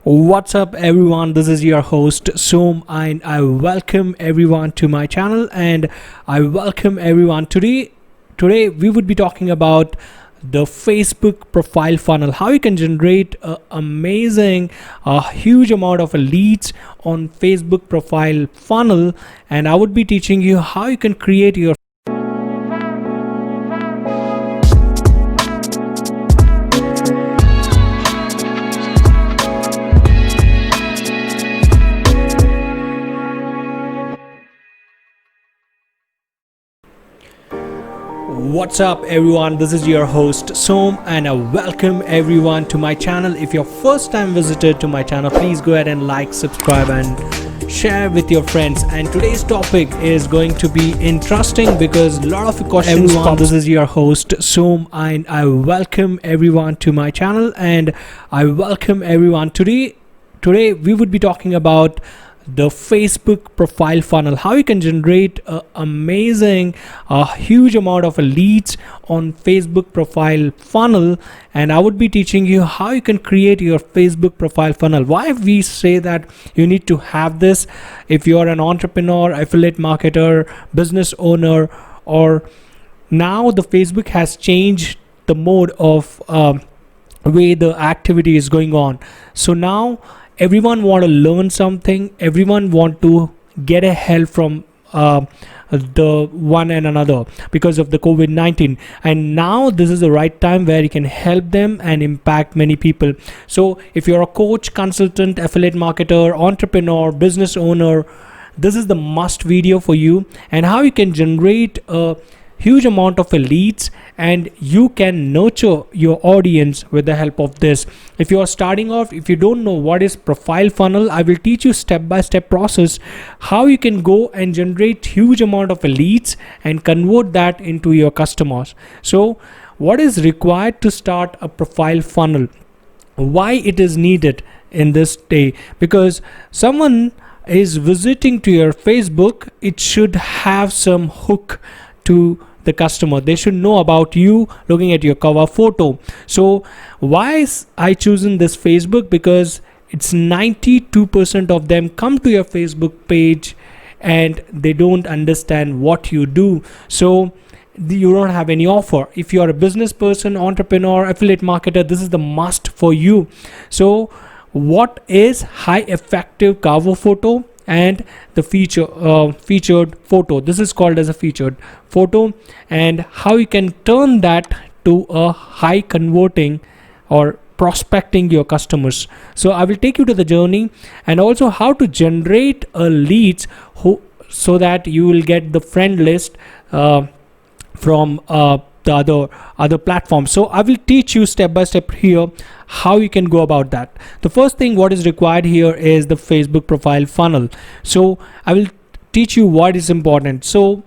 What's up everyone, this is your host Som and I welcome everyone to my channel and I welcome everyone today we would be talking about the Facebook profile funnel, how you can generate a huge amount of leads on Facebook profile funnel, and I would be teaching you how you can create your What's up everyone, this is your host Som and I welcome everyone to my channel. If you're first time visitor to my channel, please go ahead and like, subscribe and share with your friends. And today's topic is going to be interesting because a lot of questions everyone, this is your host Som and I welcome everyone to my channel and I welcome everyone today we would be talking about the Facebook profile funnel, how you can generate a huge amount of leads on Facebook profile funnel, and I would be teaching you how you can create your Facebook profile funnel. Why we say that you need to have this if you're an entrepreneur, affiliate marketer, business owner, or now the Facebook has changed the mode of way the activity is going on. So now everyone want to learn something, everyone want to get a help from the one and another because of the COVID-19, and now this is the right time where you can help them and impact many people. So if you're a coach, consultant, affiliate marketer, entrepreneur, business owner, this is the must video for you, and how you can generate a huge amount of leads and you can nurture your audience with the help of this. If you are starting off, if you don't know what is profile funnel, I will teach you step-by-step process how you can go and generate huge amount of leads and convert that into your customers. So what is required to start a profile funnel, why it is needed in this day? Because someone is visiting to your Facebook, it should have some hook to the customer. They should know about you looking at your cover photo. So why is I chosen this Facebook? Because it's 92% of them come to your Facebook page and they don't understand what you do. So you don't have any offer. If you are a business person, entrepreneur, affiliate marketer, this is the must for you. So what is high effective cover photo and the featured photo? This is called as a featured photo, and how you can turn that to a high converting or prospecting your customers. So I will take you to the journey, and also how to generate a leads so that you will get the friend list from the other platforms. So I will teach you step by step here how you can go about that. The first thing what is required here is the Facebook profile funnel. So I will teach you what is important. So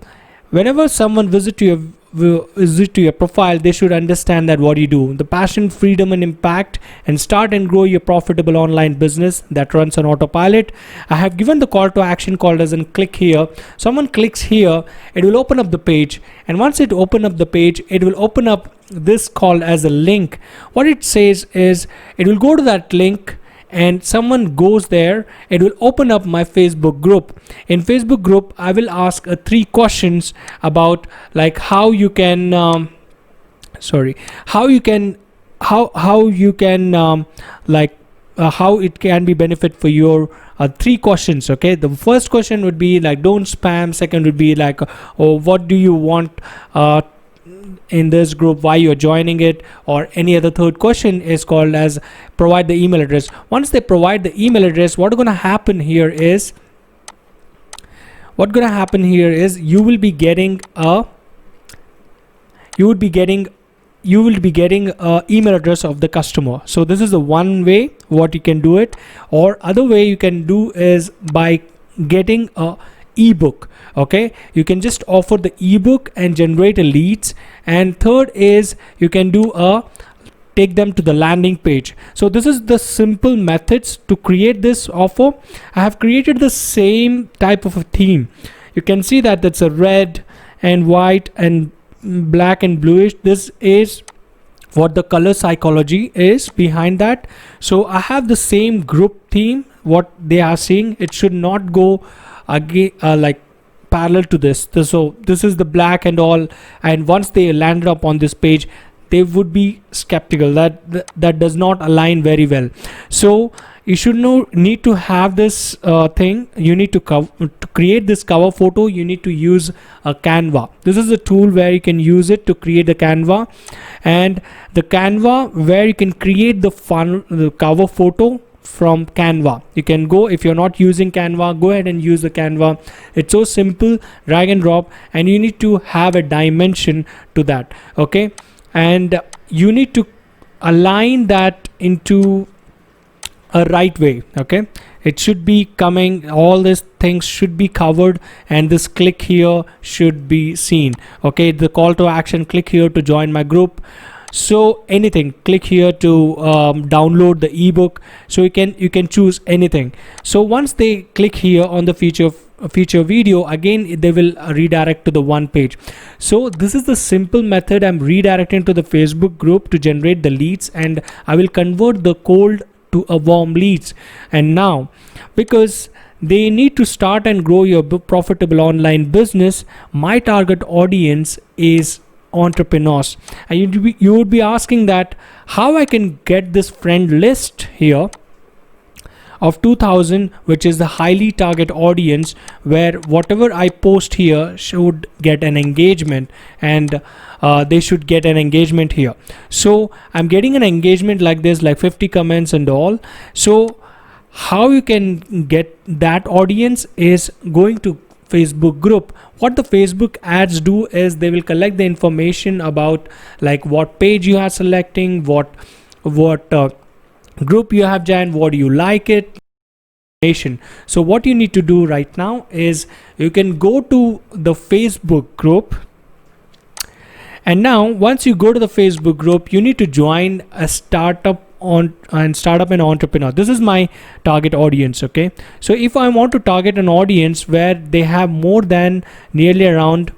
whenever someone visit your profile, they should understand that what you do, the passion, freedom and impact, and start and grow your profitable online business that runs on autopilot. I have given the call to action called as in click here. Someone clicks here, it will open up the page, and once it open up the page, it will open up this called as a link. What it says is it will go to that link and someone goes there, it will open up my Facebook group. In Facebook group, I will ask 3 questions about like how you can how it can be benefit for your 3 questions. Okay, the first question would be like don't spam. Second would be like what do you want in this group, why you're joining it, or any other. Third question is called as provide the email address. Once they provide the email address, what going to happen here is you will be getting a email address of the customer. So this is the one way what you can do it, or other way you can do is by getting a ebook. Okay, you can just offer the ebook and generate a leads. And third is you can do take them to the landing page. So this is the simple methods to create this offer. I have created the same type of a theme. You can see that it's a red and white and black and bluish. This is what the color psychology is behind that. So I have the same group theme. What they are seeing, it should not go again like parallel to so this is the black and all, and once they landed up on this page, they would be skeptical that does not align very well. So you should need to have this thing. You need to create this cover photo. You need to use a Canva. This is a tool where you can use it to create the Canva, and the Canva where you can create the cover photo from Canva. You can go, if you're not using Canva, go ahead and use the Canva. It's so simple, drag and drop, and you need to have a dimension to that. Okay, and you need to align that into a right way. Okay, it should be coming, all these things should be covered, and this click here should be seen. Okay, the call to action, click here to join my group. So anything, click here to download the ebook. So you can choose anything. So once they click here on the feature video, again they will redirect to the one page. So this is the simple method. I'm redirecting to the Facebook group to generate the leads, and I will convert the cold to a warm leads. And now, because they need to start and grow your profitable online business, my target audience is entrepreneurs. And you would be asking that how I can get this friend list here of 2000, which is the highly target audience, where whatever I post here should get an engagement, and they should get an engagement here. So I'm getting an engagement like this, like 50 comments and all. So how you can get that audience is going to Facebook group. What the Facebook ads do is they will collect the information about like what page you are selecting, what group you have joined, what do you like it. So what you need to do right now is you can go to the Facebook group, and now once you go to the Facebook group, you need to join a startup and entrepreneur. This is my target audience. Okay, so if I want to target an audience where they have more than nearly around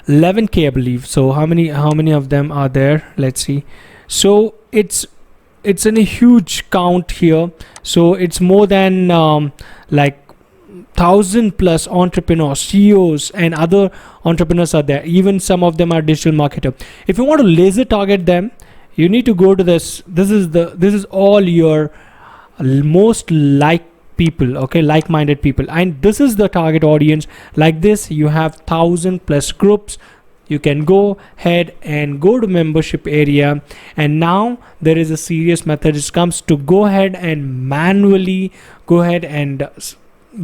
11k, I believe. So how many of them are there? Let's see. So it's in a huge count here. So it's more than like 1,000 plus entrepreneurs, CEOs, and other entrepreneurs are there. Even some of them are digital marketer. If you want to laser target them, you need to go to this. This is all your most people, okay, like-minded people, and this is the target audience. Like this, you have 1,000 plus groups. You can go ahead and go to membership area, and now there is a serious method. It comes to go ahead and manually go ahead and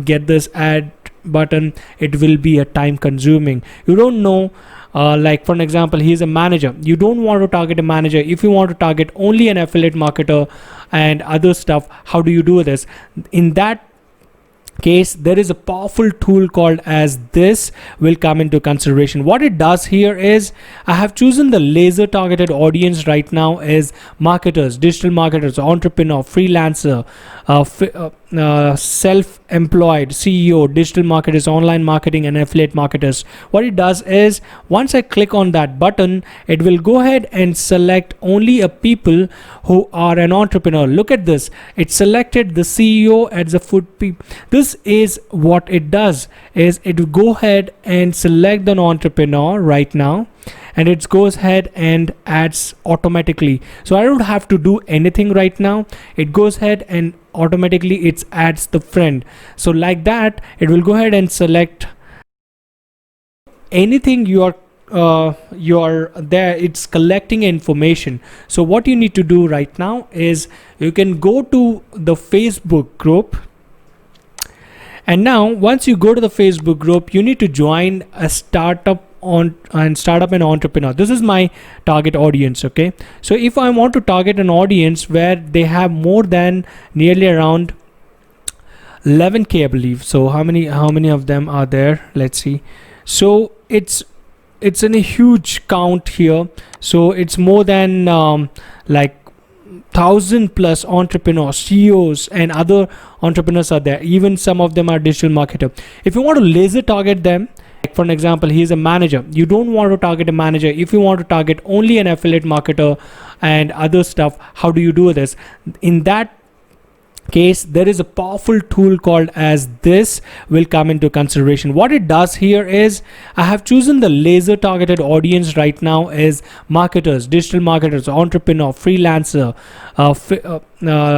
get this ad button. It will be a time consuming. You don't know, like for an example, he's a manager. You don't want to target a manager. If you want to target only an affiliate marketer and other stuff, how do you do this? In that case, there is a powerful tool called as this will come into consideration. What it does here is I have chosen the laser targeted audience right now is marketers, digital marketers, entrepreneur, freelancer, self-employed, CEO, digital marketers, online marketing, and affiliate marketers. What it does is once I click on that button, it will go ahead and select only a people who are an entrepreneur. Look at this. It selected the CEO as a foot peep. This is what it does is it will go ahead and select the entrepreneur right now, and it goes ahead and adds automatically. So I don't have to do anything right now. It goes ahead and automatically it adds the friend. So like that, it will go ahead and select anything you're there. It's collecting information. So what you need to do right now is you can go to the Facebook group, and now once you go to the Facebook group, you need to join a startup and entrepreneur. This is my target audience. Okay, so if I want to target an audience where they have more than nearly around 11k, I believe. So how many of them are there? Let's see. So it's in a huge count here. So it's more than like 1,000 plus entrepreneurs, CEOs, and other entrepreneurs are there. Even some of them are digital marketer. If you want to laser target them, for an example, he's a manager. You don't want to target a manager. If you want to target only an affiliate marketer and other stuff, how do you do this? In that case, there is a powerful tool called as this will come into consideration. What it does here is, I have chosen the laser targeted audience right now is marketers, digital marketers, entrepreneur, freelancer,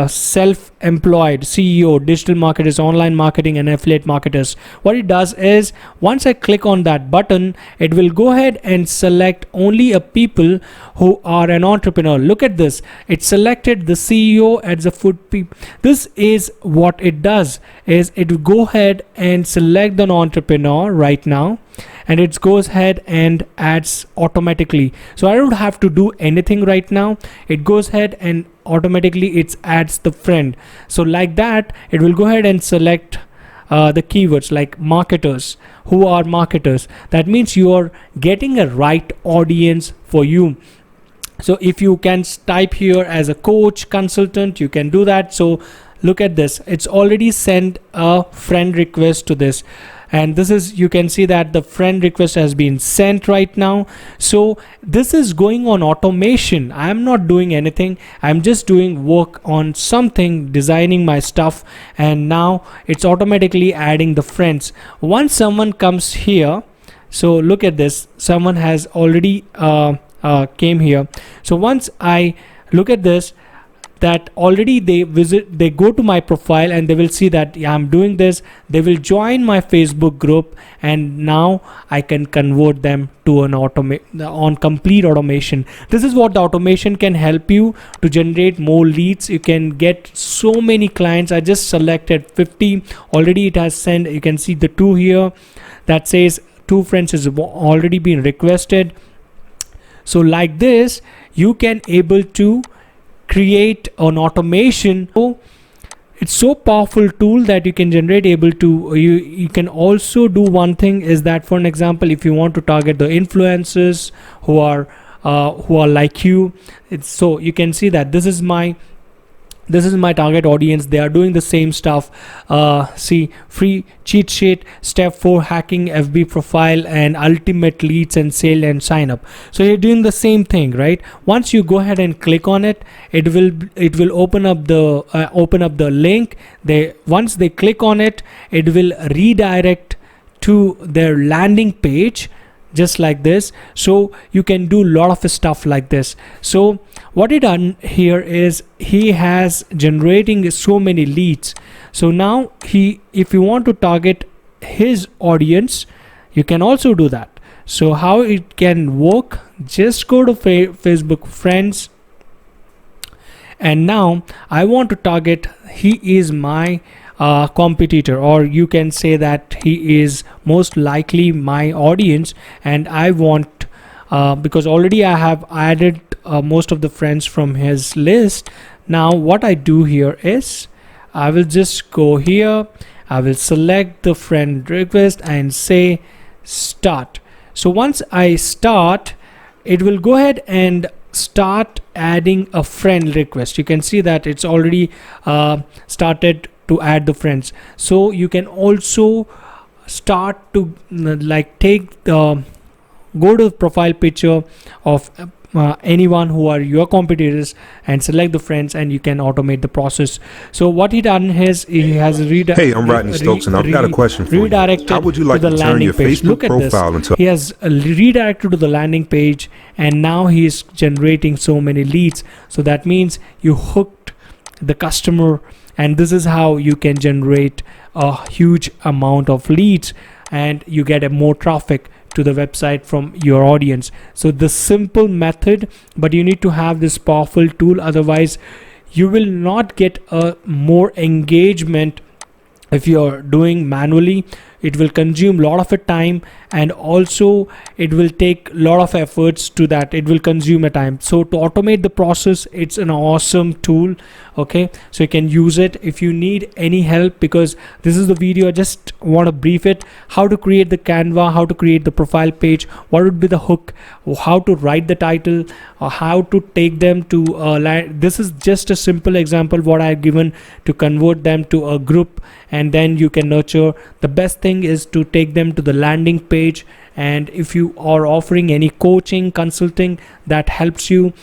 self-employed, CEO, digital marketers, online marketing, and affiliate marketers. What it does is, once I click on that button, it will go ahead and select only a people who are an entrepreneur. Look at this, it selected the CEO as a foot peep. This is what it does, is it will go ahead and select an entrepreneur right now, and it goes ahead and adds automatically. So I don't have to do anything right now. It goes ahead and automatically it adds the friend. So like that, it will go ahead and select the keywords like marketers. Who are marketers? That means you are getting a right audience for you. So if you can type here as a coach, consultant, you can do that. So look at this, it's already sent a friend request to this, and this is, you can see that the friend request has been sent right now. So this is going on automation. I am not doing anything, I'm just doing work on something, designing my stuff, and now it's automatically adding the friends. Once someone comes here, so look at this, someone has already came here. So once I look at this, that already they go to my profile and they will see that, yeah, I'm doing this. They will join my Facebook group, and now I can convert them to an on complete automation. This is what the automation can help you to generate more leads. You can get so many clients. I just selected 50 already. It has sent, you can see the 2 here that says 2 friends has already been requested. So like this, you can able to create an automation. So it's so powerful tool that you can generate able to, you can also do one thing is that, for an example, if you want to target the influencers who are like you, it's, so you can see that this is my target audience. They are doing the same stuff. See, free cheat sheet, step 4 hacking FB profile, and ultimate leads and sale and sign up. So you're doing the same thing, right? Once you go ahead and click on it, it will open up the link. Once they click on it, it will redirect to their landing page, just like this. So you can do a lot of stuff like this. So what he done here is, he has generating so many leads. So now if you want to target his audience, you can also do that. So how it can work, just go to Facebook friends, and now I want to target, he is my competitor, or you can say that he is most likely my audience, and I want because already I have added most of the friends from his list. Now what I do here is, I will just go here, I will select the friend request and say start. So once I start, it will go ahead and start adding a friend request. You can see that it's already started to add the friends. So you can also start to like take the, go to the profile picture of anyone who are your competitors and select the friends, and you can automate the process. So what he done is, he has Hey, I'm Rodney Stokes, and I've got a question for you. How would you like to turn your Facebook profile into? He has redirected to the landing page, and now he is generating so many leads. So that means you hooked the customer, and this is how you can generate a huge amount of leads, and you get a more traffic to the website from your audience. So the simple method, but you need to have this powerful tool, otherwise you will not get a more engagement. If you're doing manually, it will consume a lot of time, and also it will take a lot of efforts to that. It will consume a time. So to automate the process, it's an awesome tool. Okay, so you can use it if you need any help, because this is the video. I just want to brief it, how to create the Canva, how to create the profile page, what would be the hook, how to write the title, or how to take them to this is just a simple example what I've given to convert them to a group, and then you can nurture. The best thing thing is to take them to the landing page. And if you are offering any coaching, consulting that helps you,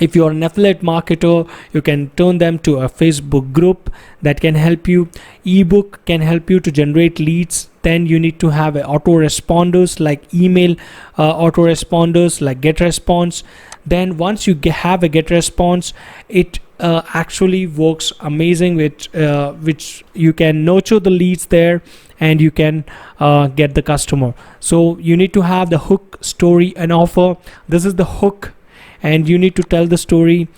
if you're an affiliate marketer, you can turn them to a Facebook group that can help you. Ebook can help you to generate leads. Then you need to have autoresponders like email autoresponders like GetResponse. Then once you have a GetResponse, it actually works amazing, which you can nurture the leads there and you can get the customer. So you need to have the hook, story, and offer. This is the hook, and you need to tell the story.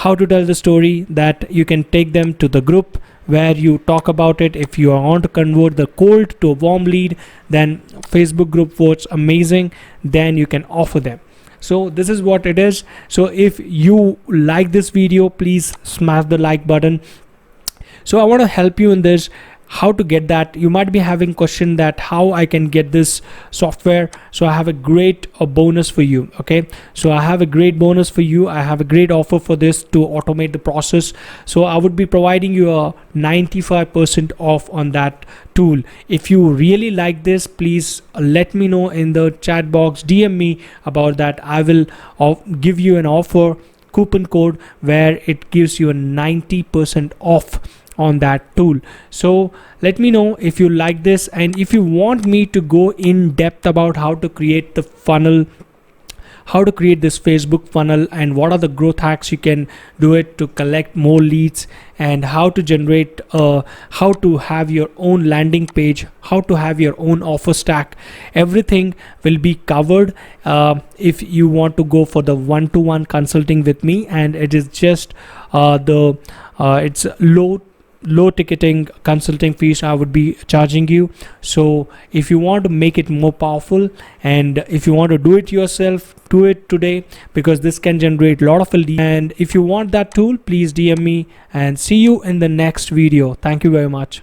How to tell the story? That you can take them to the group where you talk about it. If you want to convert the cold to a warm lead, then Facebook group works amazing. Then you can offer them. So this is what it is. So if you like this video, please smash the like button. So I want to help you in this, how to get that. You might be having question that how I can get this software. So I have a great bonus for you. Okay, so I have a great bonus for you. I have a great offer for this to automate the process. So I would be providing you a 95% off on that tool. If you really like this, please let me know in the chat box, DM me about that. I will give you an offer coupon code where it gives you a 90% off on that tool. So let me know if you like this, and if you want me to go in depth about how to create the funnel, how to create this Facebook funnel, and what are the growth hacks you can do it to collect more leads, and how to generate how to have your own landing page, how to have your own offer stack, everything will be covered if you want to go for the one-to-one consulting with me. And it is just it's low ticketing consulting fees I would be charging you. So if you want to make it more powerful, and if you want to do it yourself, do it today, because this can generate a lot of leads. And if you want that tool, please DM me, and see you in the next video. Thank you very much.